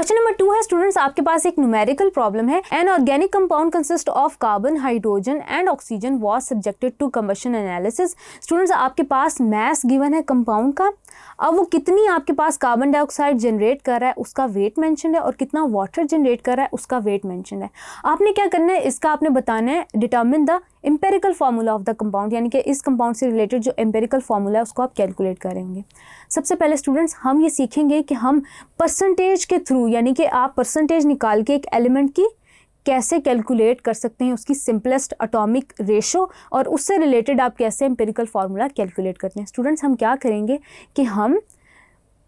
Question number 2 है students, आपके पास एक न्यूमेरिकल प्रॉब्लम है। An organic compound consist of carbon, hydrogen and oxygen was subjected to combustion analysis. Students आपके पास मैस गिवन है कंपाउंड का, अब वो कितनी आपके पास कार्बन डाइऑक्साइड जनरेट कर रहा है उसका वेट मेंशन है और कितना वाटर जनरेट कर रहा है उसका वेट मेंशन है। आपने क्या करना है, इसका आपने बताना है determine the empirical formula of the compound, यानी कि इस कंपाउंड से रिलेटेड जो एम्पेरिकल फार्मूला है उसको आप कैलकुलेट करेंगे। सबसे पहले स्टूडेंट्स हम ये सीखेंगे कि हम परसेंटेज के थ्रू, यानी कि आप परसेंटेज निकाल के एक एलिमेंट की कैसे कैलकुलेट कर सकते हैं, उसकी सिंपलेस्ट एटॉमिक रेशो, और उससे रिलेटेड आप कैसे एम्पेरिकल फार्मूला कैलकुलेट करते हैं। स्टूडेंट्स हम क्या करेंगे कि हम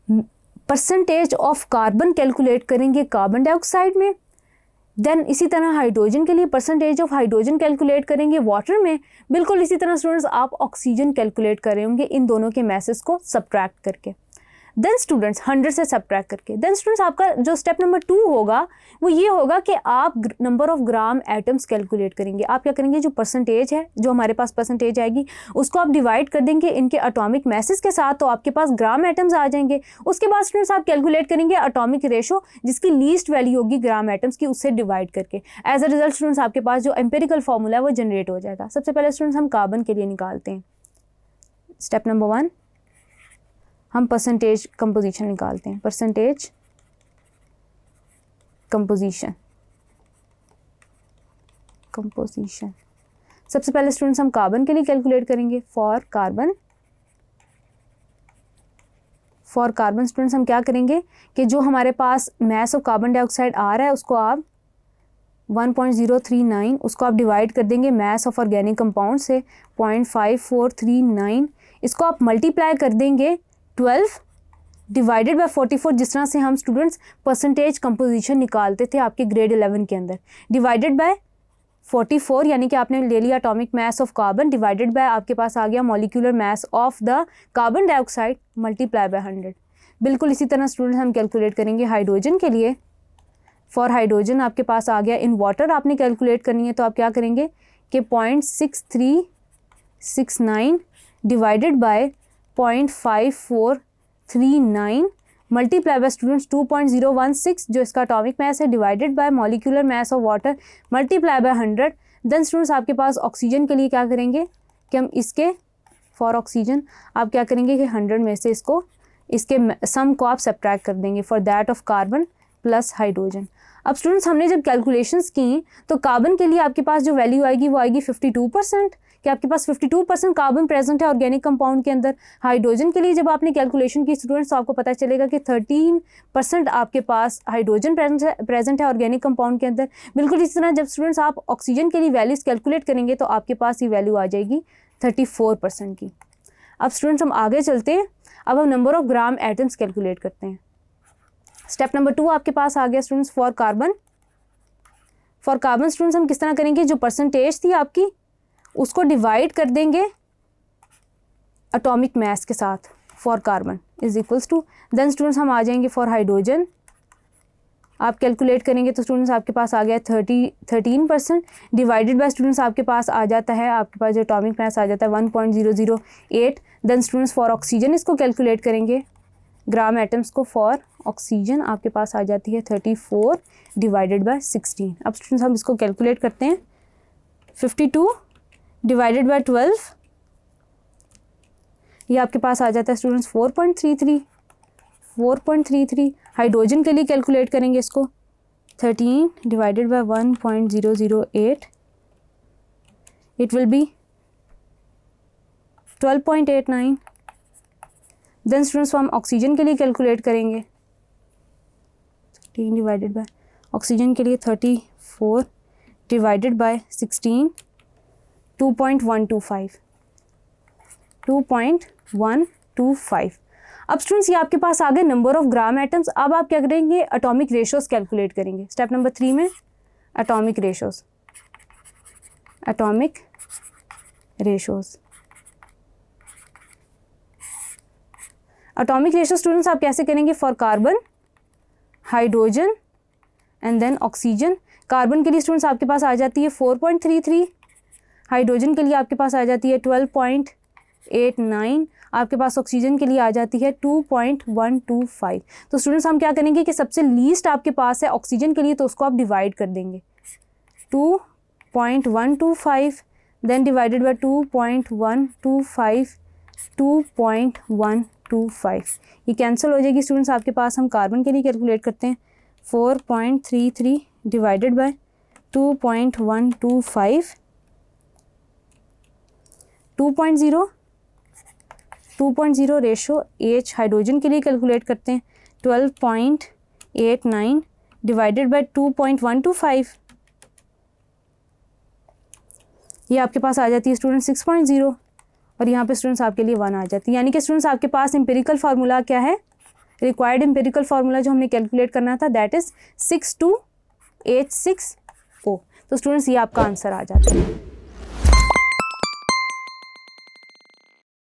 परसेंटेज ऑफ कार्बन कैलकुलेट करेंगे कार्बन डाइऑक्साइड में, देन इसी तरह हाइड्रोजन के लिए परसेंटेज ऑफ हाइड्रोजन कैलकुलेट करेंगे वाटर में। बिल्कुल इसी तरह स्टूडेंट्स आप ऑक्सीजन कैलकुलेट करेंगे इन दोनों के मैसेज को सब्ट्रैक्ट करके, देन स्टूडेंट्स 100 से सब्ट्रैक्ट करके। देन स्टूडेंट्स आपका जो स्टेप नंबर 2 होगा वो ये होगा कि आप number of gram atoms calculate करेंगे। आप क्या करेंगे, जो परसेंटेज है, जो हमारे पास परसेंटेज आएगी उसको आप डिवाइड कर देंगे इनके एटॉमिक मैसेज के साथ, तो आपके पास ग्राम एटम्स आ जाएंगे। उसके बाद स्टूडेंट्स आप कैलकुलेट करेंगे एटॉमिक रेशो, जिसकी लीस्ट वैल्यू होगी ग्राम एटम्स की, उससे डिवाइड करके। एज अ रिजल्ट स्टूडेंट्स आपके पास जो एम्पेरिकल फार्मूला है वो जनरेट हो जाएगा। सबसे पहले स्टूडेंट्स हम कार्बन के लिए निकालते हैं। स्टेप नंबर 1 हम परसेंटेज कंपोजिशन निकालते हैं। परसेंटेज कंपोजिशन सबसे पहले स्टूडेंट्स हम कार्बन के लिए कैलकुलेट करेंगे। फॉर कार्बन स्टूडेंट्स हम क्या करेंगे कि जो हमारे पास मैस ऑफ कार्बन डाइऑक्साइड आ रहा है उसको आप 1.039 उसको आप डिवाइड कर देंगे मैस ऑफ ऑर्गेनिक कंपाउंड से 0.5439, इसको आप मल्टीप्लाई कर देंगे 12 डिवाइडेड बाय 44, जिस तरह से हम स्टूडेंट्स परसेंटेज कंपोजिशन निकालते थे आपके ग्रेड 11 के अंदर, डिवाइडेड बाय 44, यानी कि आपने ले लिया atomic mass of carbon divided by आपके पास आ गया molecular mass of the carbon dioxide multiply by 100। बिल्कुल इसी तरह स्टूडेंट्स हम कैलकुलेट करेंगे हाइड्रोजन के लिए। फॉर हाइड्रोजन आपके पास आ गया इन वाटर आपने कैलकुलेट करनी है, तो आप क्या करेंगे कि 0.6369 divided by 0.5439 multiply by students 2.016 जो इसका एटॉमिक मास है divided by molecular mass of water multiply by 100। Then students आपके पास ऑक्सीजन के लिए क्या करेंगे कि हम इसके फॉर ऑक्सीजन आप क्या करेंगे कि 100 में से इसके सम को आप सब्ट्रैक्ट कर देंगे for that of carbon plus hydrogen. अब स्टूडेंट्स हमने जब कैलकुलेशंस की तो कार्बन के लिए आपके पास जो वैल्यू आएगी वो आएगी 52%, कि आपके पास 52% कार्बन प्रेजेंट है ऑर्गेनिक कंपाउंड के अंदर। हाइड्रोजन के लिए जब आपने कैलकुलेशन की स्टूडेंट्स तो आपको पता चलेगा कि 13% आपके पास हाइड्रोजन प्रेजेंट है ऑर्गेनिक कंपाउंड के अंदर। बिल्कुल इसी तरह जब स्टूडेंट्स आप ऑक्सीजन के लिए वैल्यूज कैलकुलेट करेंगे तो आपके पास ये वैल्यू आ जाएगी 34% की। अब स्टूडेंट्स हम आगे चलते हैं, अब हम number of gram atoms calculate करते हैं। स्टेप नंबर 2 आपके पास आ गया स्टूडेंट्स फॉर कार्बन स्टूडेंट्स हम किस तरह करेंगे, जो परसेंटेज थी आपकी उसको डिवाइड कर देंगे एटॉमिक मास के साथ for carbon is equals to. Then students हम आ जाएंगे फॉर हाइड्रोजन आप कैलकुलेट करेंगे तो स्टूडेंट्स आपके पास आ गया 13% डिवाइडेड बाय स्टूडेंट्स आपके पास आ जाता है, आपके पास जो एटॉमिक मास आ जाता है 1.008। देन स्टूडेंट्स फॉर ऑक्सीजन इसको कैलकुलेट करेंगे ग्राम एटम्स को। फॉर ऑक्सीजन आपके पास आ जाती है 34 डिवाइडेड बाय 16। अब स्टूडेंट्स हम इसको कैलकुलेट करते हैं 52 डिवाइडेड बाय 12, ये आपके पास आ जाता है स्टूडेंट्स 4.33। हाइड्रोजन के लिए कैलकुलेट करेंगे इसको 13 divided by 1.008, it will be 12.89। Then students हम ऑक्सीजन के लिए कैलकुलेट करेंगे 13 डिवाइडेड बाय ऑक्सीजन के लिए 34 डिवाइडेड बाय 16 2.125। अब स्टूडेंट्स ये आपके पास आ गए नंबर ऑफ ग्राम एटम्स। अब आप क्या करेंगे एटॉमिक रेशोज कैलकुलेट करेंगे। स्टेप नंबर 3 में एटॉमिक रेशोज स्टूडेंट्स आप कैसे करेंगे for carbon, hydrogen and then oxygen. Carbon के लिए स्टूडेंट्स आपके पास आ जाती है 4.33, हाइड्रोजन के लिए आपके पास आ जाती है 12.89। आपके पास ऑक्सीजन के लिए आ जाती है 2.125। तो स्टूडेंट्स हम क्या करेंगे कि सबसे लीस्ट आपके पास है ऑक्सीजन के लिए, तो उसको आप डिवाइड कर देंगे 2.125 देन डिवाइडेड बाय 2.125 2.125, ये कैंसिल हो जाएगी स्टूडेंट्स आपके पास। हम कार्बन के लिए कैलकुलेट करते हैं 4.33 divided by 2.125 2.0 ratio H hydrogen के लिए कैलकुलेट करते हैं 12.89 डिवाइडेड बाय 2.125, ये आपके पास आ जाती है स्टूडेंट 6.0 और यहाँ पे स्टूडेंट्स आपके लिए 1 आ जाती है। यानी कि स्टूडेंट्स आपके पास एम्पिरिकल फार्मूला क्या है, रिक्वायर्ड एम्पिरिकल फार्मूला जो हमने कैलकुलेट करना था दैट इज़ 62H6O। तो स्टूडेंट्स ये आपका आंसर आ जाता है।